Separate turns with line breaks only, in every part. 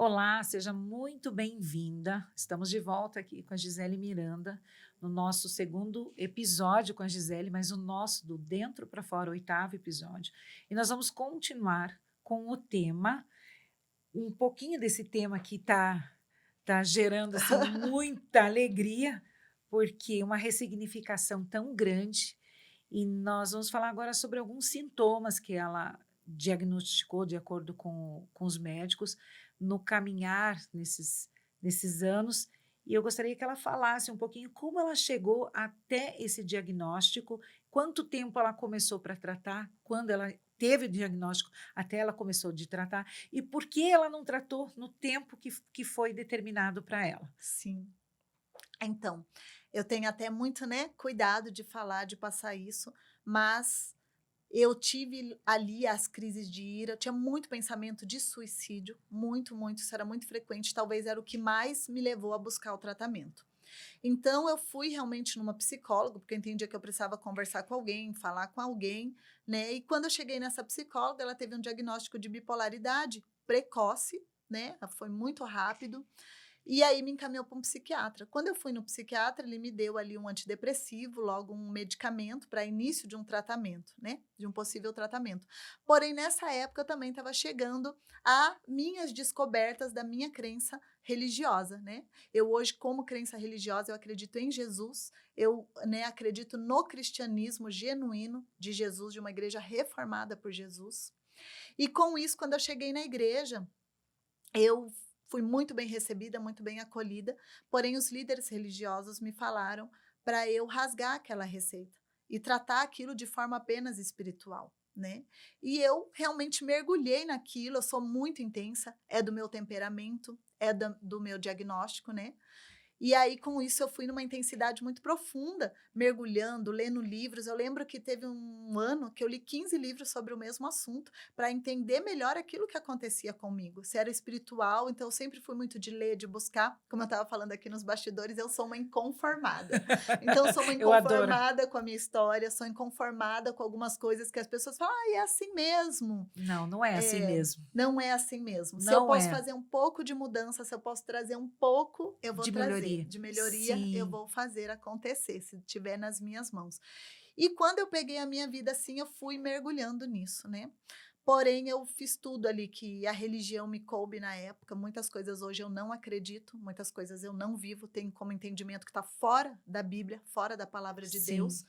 Olá, seja muito bem-vinda. Estamos de volta aqui com a Gisele Miranda, no nosso segundo episódio com a Gisele, mas o nosso do Dentro para Fora, o oitavo episódio. E nós vamos continuar com o tema, um pouquinho desse tema que tá gerando assim, muita alegria, porque uma ressignificação tão grande. E nós vamos falar agora sobre alguns sintomas que ela diagnosticou de acordo com os médicos no caminhar nesses anos. E eu gostaria que ela falasse um pouquinho como ela chegou até esse diagnóstico, quanto tempo ela começou para tratar, quando ela teve o diagnóstico, até ela começou de tratar, e por que ela não tratou no tempo que foi determinado para ela.
Sim. Então, eu tenho até muito, né, cuidado de falar, de passar isso, mas eu tive ali as crises de ira, eu tinha muito pensamento de suicídio, muito, muito, isso era muito frequente, talvez era o que mais me levou a buscar o tratamento. Então, eu fui realmente numa psicóloga, porque eu entendia que eu precisava conversar com alguém, falar com alguém, né? E quando eu cheguei nessa psicóloga, ela teve um diagnóstico de bipolaridade precoce, né? Foi muito rápido. E aí me encaminhou para um psiquiatra. Quando eu fui no psiquiatra, ele me deu ali um antidepressivo, logo um medicamento para início de um tratamento, né? De um possível tratamento. Porém, nessa época eu também estava chegando a minhas descobertas da minha crença religiosa, né? Eu hoje, como crença religiosa, eu acredito em Jesus, eu, né, acredito no cristianismo genuíno de Jesus, de uma igreja reformada por Jesus. E com isso, quando eu cheguei na igreja, eu fui muito bem recebida, muito bem acolhida, porém os líderes religiosos me falaram para eu rasgar aquela receita e tratar aquilo de forma apenas espiritual, né? E eu realmente mergulhei naquilo, eu sou muito intensa, é do meu temperamento, é do meu diagnóstico, né? E aí, com isso, eu fui numa intensidade muito profunda, mergulhando, lendo livros. Eu lembro que teve um ano que eu li 15 livros sobre o mesmo assunto, para entender melhor aquilo que acontecia comigo. Se era espiritual, então eu sempre fui muito de ler, de buscar. Como eu estava falando aqui nos bastidores, eu sou uma inconformada. Então, eu sou uma
Eu adoro.
inconformada com a minha história, sou inconformada com algumas coisas que as pessoas falam, é assim mesmo.
Não, não é assim
É,
mesmo.
não é assim mesmo. Se eu
Não
posso
é
fazer um pouco de mudança, se eu posso trazer um pouco, eu vou
de
trazer.
melhoria.
De melhoria, eu
Sim,
vou fazer acontecer, se tiver nas minhas mãos. E quando eu peguei a minha vida assim, eu fui mergulhando nisso, né? Porém, eu fiz tudo ali que a religião me coube na época. Muitas coisas hoje eu não acredito, muitas coisas eu não vivo, tenho como entendimento que está fora da Bíblia, fora da palavra de
sim.
Deus.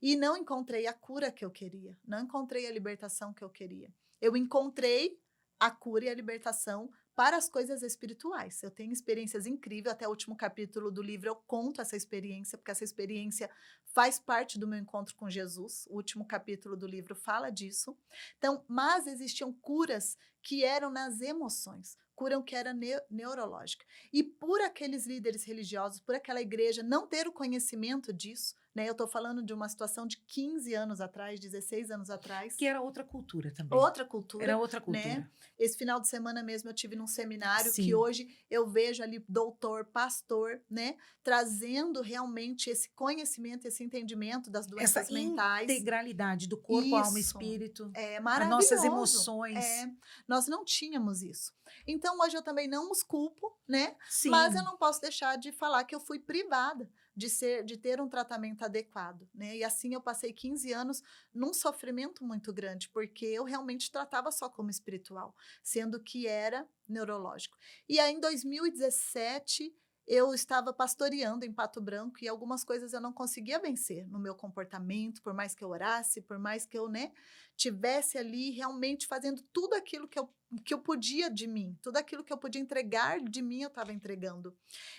E não encontrei a cura que eu queria, não encontrei a libertação que eu queria. Eu encontrei a cura e a libertação para as coisas espirituais. Eu tenho experiências incríveis, até o último capítulo do livro eu conto essa experiência, porque essa experiência faz parte do meu encontro com Jesus. O último capítulo do livro fala disso. Então, mas existiam curas que eram nas emoções, cura que era neurológica. E por aqueles líderes religiosos, por aquela igreja não ter o conhecimento disso, né? Eu estou falando de uma situação de 15 anos atrás, 16 anos atrás,
Que era outra cultura também.
outra cultura,
Era outra
né?
cultura.
Esse final de semana mesmo eu tive num seminário que
Sim.
hoje eu vejo ali doutor, pastor, né? Trazendo realmente esse conhecimento, esse entendimento das
Essa
doenças mentais.
integralidade do corpo, alma e
Isso,
espírito,
é
as nossas
maravilhoso.
emoções.
É, nós não tínhamos isso. Então, hoje eu também não os culpo, né? Mas eu
Sim,
não posso deixar de falar que eu fui privada de ter um tratamento adequado, né? E assim eu passei 15 anos num sofrimento muito grande, porque eu realmente tratava só como espiritual, sendo que era neurológico. E aí, em 2017, eu estava pastoreando em Pato Branco e algumas coisas eu não conseguia vencer no meu comportamento, por mais que eu orasse, por mais que eu, né, tivesse ali realmente fazendo tudo aquilo que eu podia de mim, tudo aquilo que eu podia entregar de mim, eu estava entregando.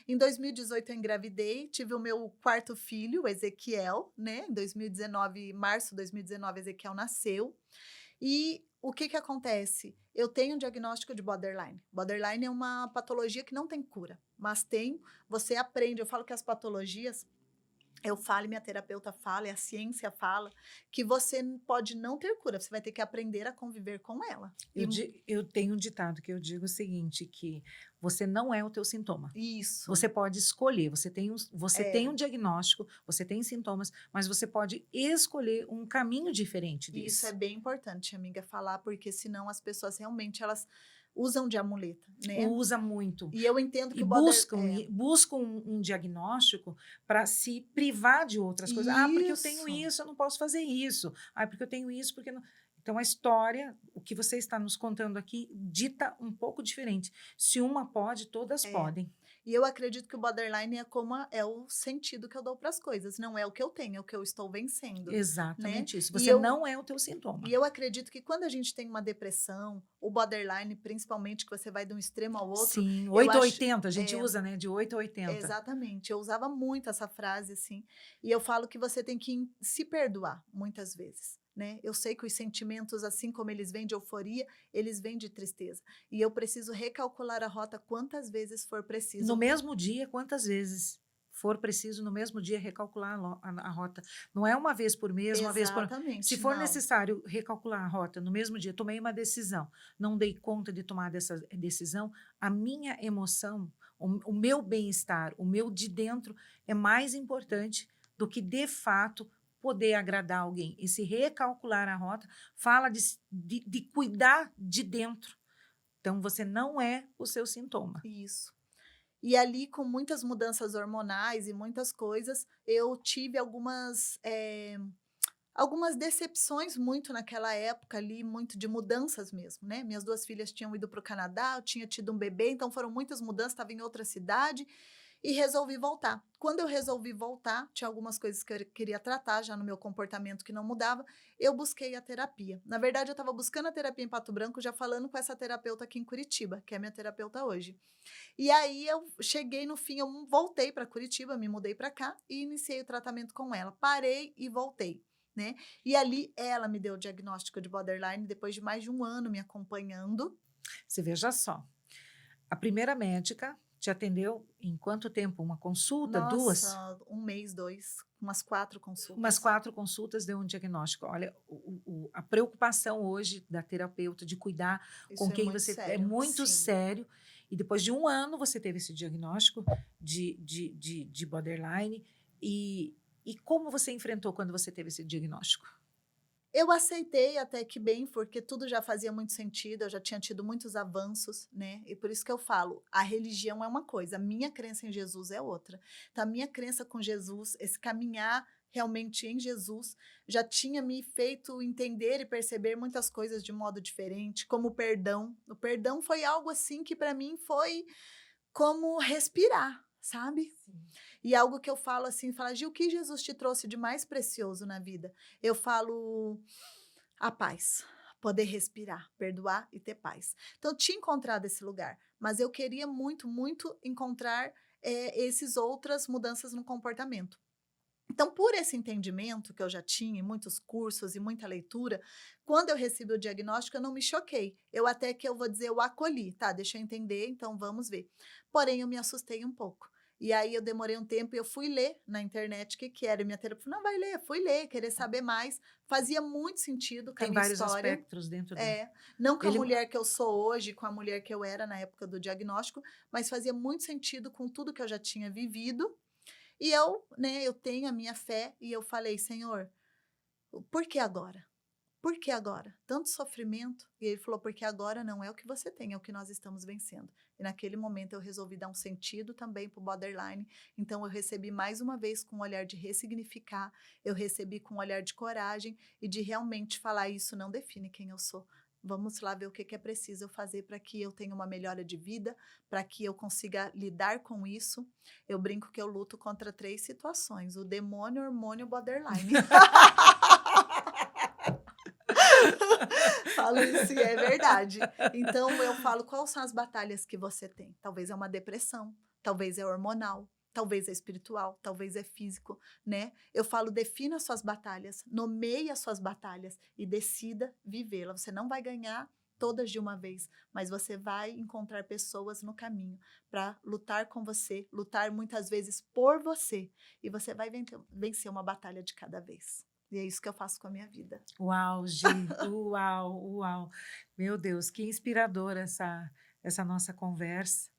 Em 2018 eu engravidei, tive o meu quarto filho, o Ezequiel, né? Em 2019, março de 2019, Ezequiel nasceu. E o que que acontece? Eu tenho um diagnóstico de borderline. Borderline é uma patologia que não tem cura, mas tem, você aprende. Eu falo que as patologias, eu falo, e minha terapeuta fala, e a ciência fala, que você pode não ter cura, você vai ter que aprender a conviver com ela.
eu tenho um ditado que eu digo o seguinte, que você não é o teu sintoma.
Isso,
Você pode escolher, você tem
é.
um diagnóstico, você tem sintomas, mas você pode escolher um caminho diferente
E isso é
desse.
bem importante, amiga, falar, porque senão as pessoas realmente, elas usam de amuleta, né?
Usa muito.
E eu entendo que
E
o
buscam um diagnóstico para se privar de outras coisas. Ah, porque eu tenho
isso,
isso, eu não posso fazer isso. Ah, porque eu tenho isso, porque não. Então, a história, o que você está nos contando aqui, dita um pouco diferente. Se uma pode, todas
é.
podem.
E eu acredito que o borderline é é o sentido que eu dou para as coisas, não é o que eu tenho, é o que eu estou vencendo, né?
Exatamente isso.
E
Você
eu
não é o teu sintoma.
E eu acredito que quando a gente tem uma depressão, o borderline, principalmente, que você vai de um extremo ao outro,
Sim,
eu
8 ou
acho.
80, a gente
É,
usa, né? De 8 a 80.
exatamente. Eu usava muito essa frase, assim. E eu falo que você tem que se perdoar, muitas vezes. Né? Eu sei que os sentimentos, assim como eles vêm de euforia, eles vêm de tristeza. E eu preciso recalcular a rota quantas vezes for
No
preciso.
mesmo dia, quantas vezes for preciso, no mesmo dia, recalcular a rota. Não é uma vez por mês, uma vez por. Se
Exatamente,
for
não.
necessário recalcular a rota no mesmo dia, tomei uma decisão, não dei conta de tomar dessa decisão, a minha emoção, o meu bem-estar, o meu de dentro é mais importante do que, de fato, poder agradar alguém. Esse recalcular a rota fala de cuidar de dentro. Então, você não é o seu sintoma.
Isso. E ali, com muitas mudanças hormonais e muitas coisas, eu tive algumas decepções muito naquela época ali, muito de mudanças mesmo, né? Minhas duas filhas tinham ido para o Canadá, eu tinha tido um bebê, então foram muitas mudanças, estava em outra cidade e resolvi voltar. Quando eu resolvi voltar, tinha algumas coisas que eu queria tratar já no meu comportamento que não mudava, eu busquei a terapia. Na verdade, eu estava buscando a terapia em Pato Branco, já falando com essa terapeuta aqui em Curitiba, que é minha terapeuta hoje. E aí eu cheguei no fim, eu voltei para Curitiba, me mudei para cá e iniciei o tratamento com ela. Parei e voltei, né? E ali ela me deu o diagnóstico de borderline depois de mais de um ano me acompanhando.
Você veja só. A primeira médica te atendeu em quanto tempo? Uma consulta? Duas?
Nossa, um mês, dois, umas 4
Umas
consultas.
4 consultas deu um diagnóstico. Olha, a preocupação hoje da terapeuta de cuidar com
Isso é
quem
muito
você é
sério.
muito
Sim.
sério. E depois de um ano você teve esse diagnóstico de borderline. E como você enfrentou quando você teve esse diagnóstico?
Eu aceitei até que bem, porque tudo já fazia muito sentido, eu já tinha tido muitos avanços, né? E por isso que eu falo, a religião é uma coisa, a minha crença em Jesus é outra. Então, a minha crença com Jesus, esse caminhar realmente em Jesus, já tinha me feito entender e perceber muitas coisas de modo diferente, como o perdão. O perdão foi algo assim que para mim foi como respirar, sabe?
Sim.
E algo que eu falo assim, fala, Gil, o que Jesus te trouxe de mais precioso na vida? Eu falo a paz, poder respirar, perdoar e ter paz. Então, eu tinha encontrado esse lugar, mas eu queria muito, muito encontrar essas outras mudanças no comportamento. Então, por esse entendimento que eu já tinha, em muitos cursos e muita leitura, quando eu recebi o diagnóstico, eu não me choquei. Eu até que eu vou dizer, eu acolhi, tá? Deixa eu entender, então vamos ver. Porém, eu me assustei um pouco. E aí eu demorei um tempo e eu fui ler na internet o que, que era. E minha terapeuta falou, não, vai ler, fui ler, querer saber mais. Fazia muito sentido com a
Tem
minha
vários
história.
aspectos dentro dele.
É, não com a
Ele,
mulher que eu sou hoje, com a mulher que eu era na época do diagnóstico, mas fazia muito sentido com tudo que eu já tinha vivido. E eu, né, eu tenho a minha fé e eu falei, Senhor, por que agora? Por que agora? Tanto sofrimento. E ele falou, porque agora não é o que você tem, é o que nós estamos vencendo. E naquele momento eu resolvi dar um sentido também para o borderline. Então eu recebi mais uma vez com um olhar de ressignificar, eu recebi com um olhar de coragem e de realmente falar, isso não define quem eu sou. Vamos lá ver o que é preciso eu fazer para que eu tenha uma melhora de vida, para que eu consiga lidar com isso. Eu brinco que eu luto contra 3 situações: o demônio, o hormônio e o borderline. Falo isso e é verdade. Então eu falo, quais são as batalhas que você tem? Talvez é uma depressão, talvez é hormonal, talvez é espiritual, talvez é físico, né? Eu falo, defina as suas batalhas, nomeie as suas batalhas e decida vivê-la. Você não vai ganhar todas de uma vez, mas você vai encontrar pessoas no caminho para lutar com você, lutar muitas vezes por você, e você vai vencer uma batalha de cada vez. E é isso que eu faço com a minha vida.
Uau, Gi, uau, uau. Meu Deus, que inspiradora essa nossa conversa.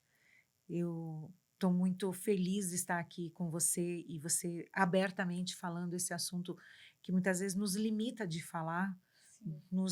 Eu estou muito feliz de estar aqui com você e você abertamente falando esse assunto que muitas vezes nos limita de falar, não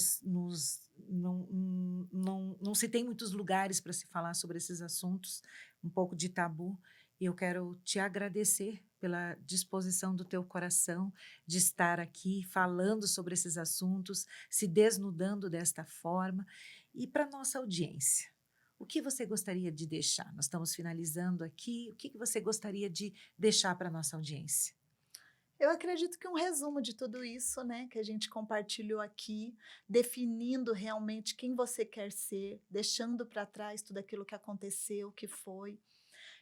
se tem muitos lugares para se falar sobre esses assuntos, um pouco de tabu. E eu quero te agradecer pela disposição do teu coração de estar aqui falando sobre esses assuntos, se desnudando desta forma. E para nossa audiência, o que você gostaria de deixar? Nós estamos finalizando aqui. O que você gostaria de deixar para nossa audiência?
Eu acredito que um resumo de tudo isso, né, que a gente compartilhou aqui, definindo realmente quem você quer ser, deixando para trás tudo aquilo que aconteceu, que foi.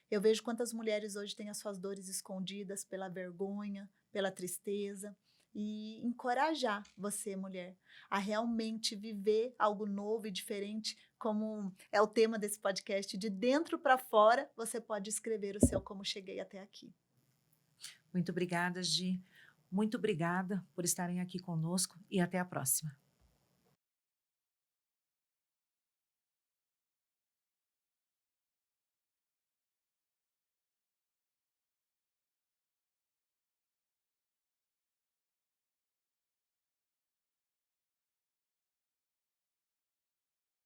Eu vejo quantas mulheres hoje têm as suas dores escondidas pela vergonha, pela tristeza, e encorajar você, mulher, a realmente viver algo novo e diferente, como é o tema desse podcast, de dentro para fora, você pode escrever o seu Como Cheguei Até Aqui.
Muito obrigada, Gi. Muito obrigada por estarem aqui conosco e até a próxima.